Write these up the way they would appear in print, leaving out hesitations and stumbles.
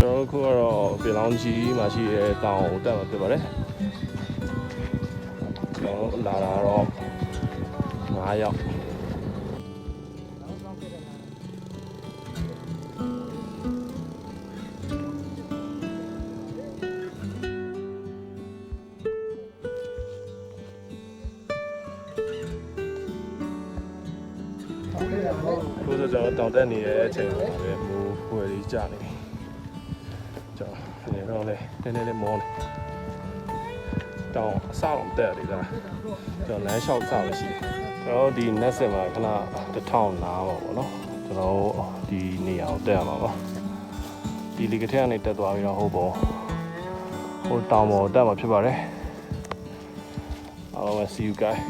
ကျွန်တော်ခုကတော့ပြည်လောင်းကြီးမှာရှိတဲ့တောင်တက်မှာဖြစ်ပါတယ်ကျွန်တော်လာတာတော့9 ယောက်ခုဆိုကျွန်တော်တောင်တက်နေတဲ့အချိန်မှာလည်းမိုးဖွယ်လေးကျနေပြီကျွန်တော်နေတော့လေနည်းနည်းလေးမောနေတောင်အဆောက်တက်ရတယ်ကကျွန်တော်လမ်းလျှောက်ဆောက်ရှိတယ်ကျွန်တော်ဒီနက်ဆက်မှာခဏ1000နားပါပေါ့နော်ကျွန်တော်ဒီနေရာကိုတက်ရမှာပါဒီလီကထက်ကနေတက်သွားပြီးတော့ဟိုတောင်ပေါ်တက်မှာဖြစ်ပါတယ်အားလုံးပဲ see you guys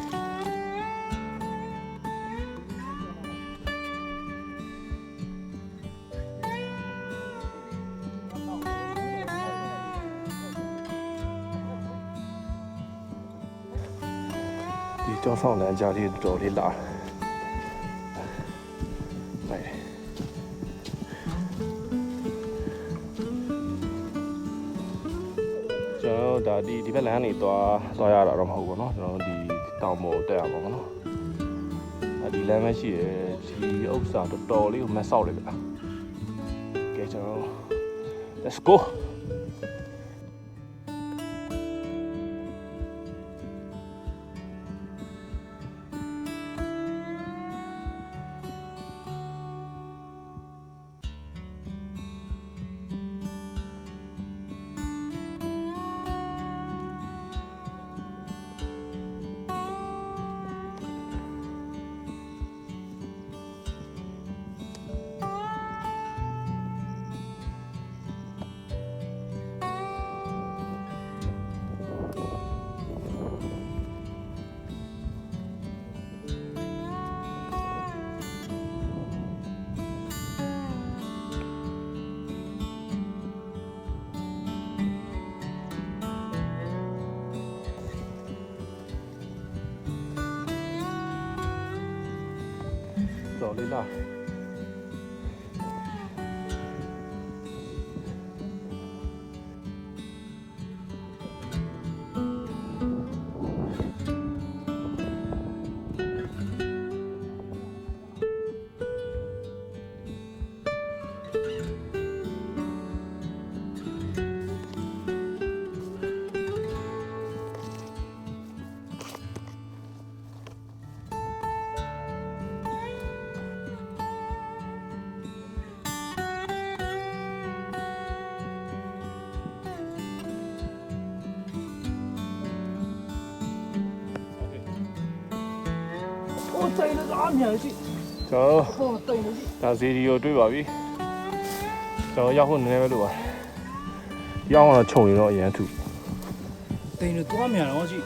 ဒီကြောက်ဆောင်လမ်းကြားလေးတော်လေးလာတယ်ကျွန်တော်ဒါဒီဘက်လမ်းနေသွားရတာတော့မဟုတ်ဘူးเนาะကျွန်တော်ဒီတောင်ပေါ်တက်ရပါမယ်เนาะဒီလမ်းမရှိရဒီဥစ္စာတော်လေးကိုမဆောက်လိုက်ပါကဲကျွန်တော် let's goတော်လေးလားတိတ်လို့အများကြီးကျွန်တော် ဟိုတိတ်လို့ဒါစီဒီကိုတွေ့ပါပြီကျွန်တော်ရောက်ဖို့နည်းနည်းပဲလို့ပါရောက်အောင်တော့ခြုံရင်တော့အရန်ထုတိတ်လို့သွားမြန်တော့ရှိ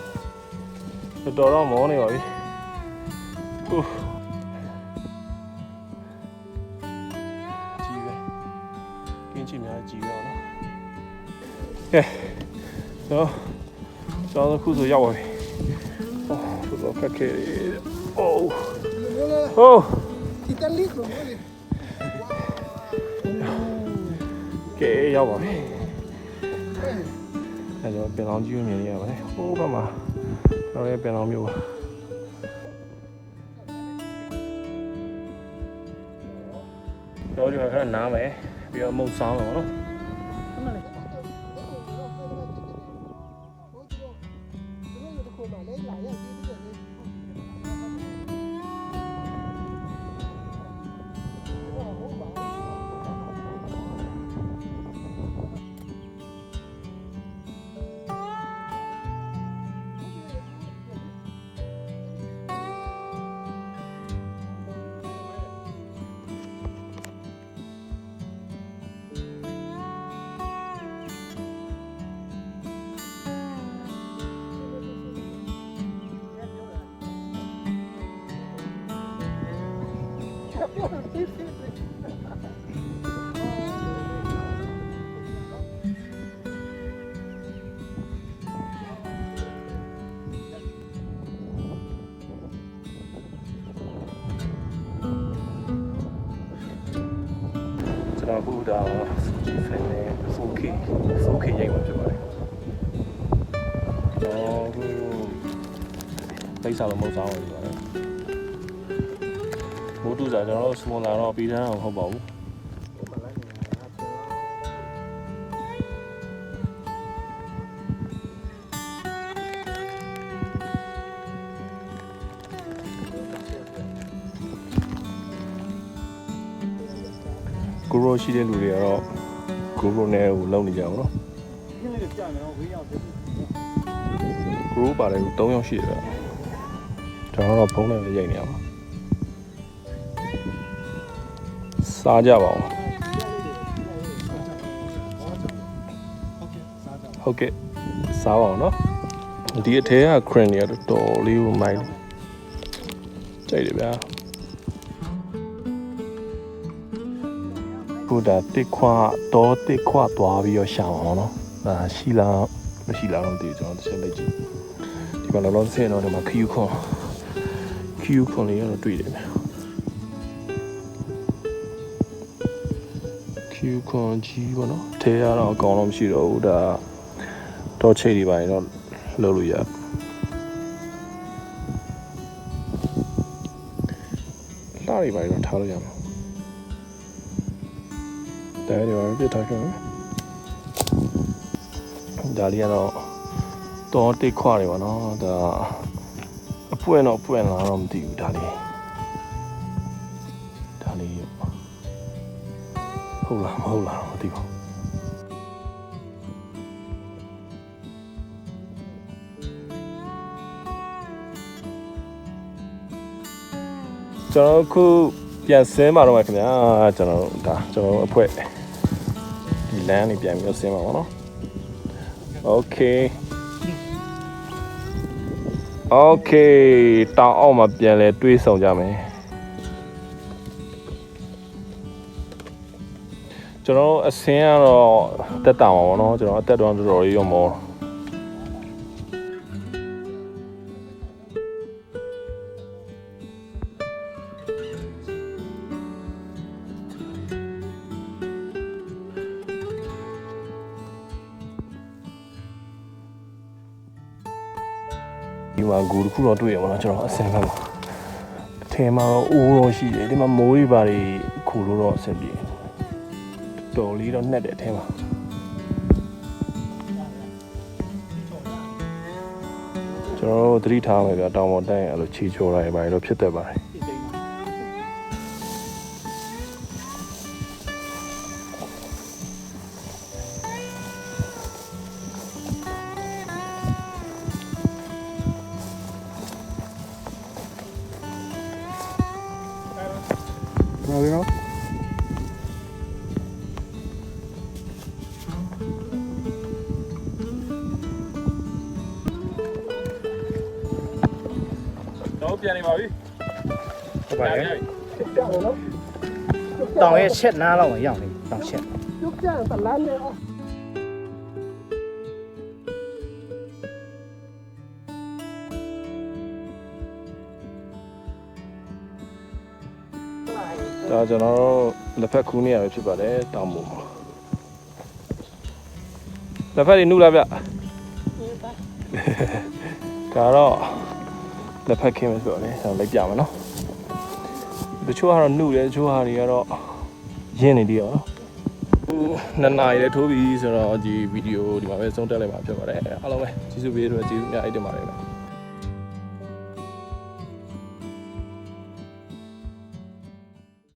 တော်တော့မောနေပါပြီဟုတ်ကြီးပဲကင်းချင်များကြီးရောနော်ကဲကျွန်တော်ခုဆိုရောက်ပါပြီတော်တော်ခက်ခဲOh, Italico, que ya va. Giờ bên lòng chưa nhiều nhiều đấy. Ô ba mà. Nó đây bên lòng nhiều. Rồi thì phải ná mẹ. Bây giờ mông sáng rồi đó. ကျွန်တော်အခုဒါစူဂျီဖန်နဲ့ 4K ရိုက်မှာဖြစ်ပါတယ်။အခုလိပ်စာလုံးမဟုတ်စားဘူးပါတယ်။မိုးတူစားကျွန်တော်တို့စမွန်လာတော့ပြီးတန်းအောင်ဟုတ်ပါဘူး။ကိုရိုရှိတဲ့လူတွေကတော့ကိုရိုနဲ့ကိုလုံနေကြအောင်နော်ကိုရိုပါတယ်3ယောက်ရှိတယ်ကျွန်တော်တော့ဖုန်းနဲ့ရိုက်နေရပါစားကြပါဦးဟုတ်ကဲ့စားပါအောင်နော်ဒီအထဲက crane တွေကတော့တော်လေးကိုမိုင်းကြိုက်တယ်ဗျာကိုဒါတစ်ခွတော့တစ်ခွသွားပြီးတော့ရှာအောင်နော်ဒါရှိလားမရှိလားတော့မသိဘူးကျွန်တော်တစ်ချက်လိုက်ကြည့်ဒီမှာလောလောဆယ်တော့ဒီမှာ Q ခွန်လေးကတော့တွေ့တယ်ဗျာ Q ခွန်ကြီးပေါ့နော်ထဲရတော့အကောင်တော့မရှိတော့ဘူးဒါတော့ချိတ်တွေပါရင်တော့လုပ်လို့ရလှတွေပါရင်တော့ထားလို့ရမှာဒါတွေပါပြတ်ထားခဲ့မယ်ဒါလေးကတော့တော့တိတ်ခွတွေပါနော်ဒါအပွင့်တော့ပွင့်လာတော့မသိဘူးဒါလေးဟုတ်လားမဟုတ်လားမသိပါဘူးကျွန်တော်ခုပြန်ဆင်းมาတော့ခင်ဗျာကျွန်တော်အဖွဲ့ဒီလမ်းလေးပြန်ပြီးဆင်းပါပါနော်โอเคတောင်အောက်မှာပြန်လဲတွေးဆောင်ကြမယ်ကျွန်တော်အဆင်းကတော့တက်တာပါဗောနော်ကျွန်တော်အသက်တော့တော်တော်လေးရောမောဒီမှာဂူတစ်ခုတော့တွေ့ရမှာကျွန်တော်အဆင်ဖက်မှာအထဲမှာတော့အိုးတော့ရှိတယ်ဒီမှာမိုးတွေပါတွေခုလို့တော့အဆင်ပြေတော်လေးတော့နှက်တယ်အထဲမှာကျွန်တော်တို့သတိထားမယ်ဗျာတောင်ပေါ်တိုင်းအဲ့လိုချီချိုတာတွေပါတော့ဖြစ်တတ်ပါတယ်ဟုတ်ပြီနော်တော့ပြန်နေပါပြီဟုတ်ပါရဲ့တောင်ရဲ့ချက်နားလောက်မှရောက်နေတောင်ချက်就这样子拦着啊。ဒါကျွန်တော်တို့လက်ဖက်ခူးနေရပဲဖြစ်ပါတယ်တောင်ပေါ်မှာလက်ဖက်တွေနှုတ်လာဗျကတော့လက်ဖက်ခင်းမယ်ဆိုတော့လေကျွန်တော်လိုက်ပြမယ်နော်တချို့ကတော့နှုတ်တယ်တချို့ဟာတွေကတော့ရင်းနေသေးရောနှစ်နာရီလည်းထိုးပြီဆိုတော့ဒီဗီဒီယိုဒီမှာပဲဆုံးတက်လိုက်မှာဖြစ်ပါတယ်အားလုံးပဲကျေးဇူးပေးလို့ကျေးဇူးများအိတ်တင်ပါတယ်ဗျ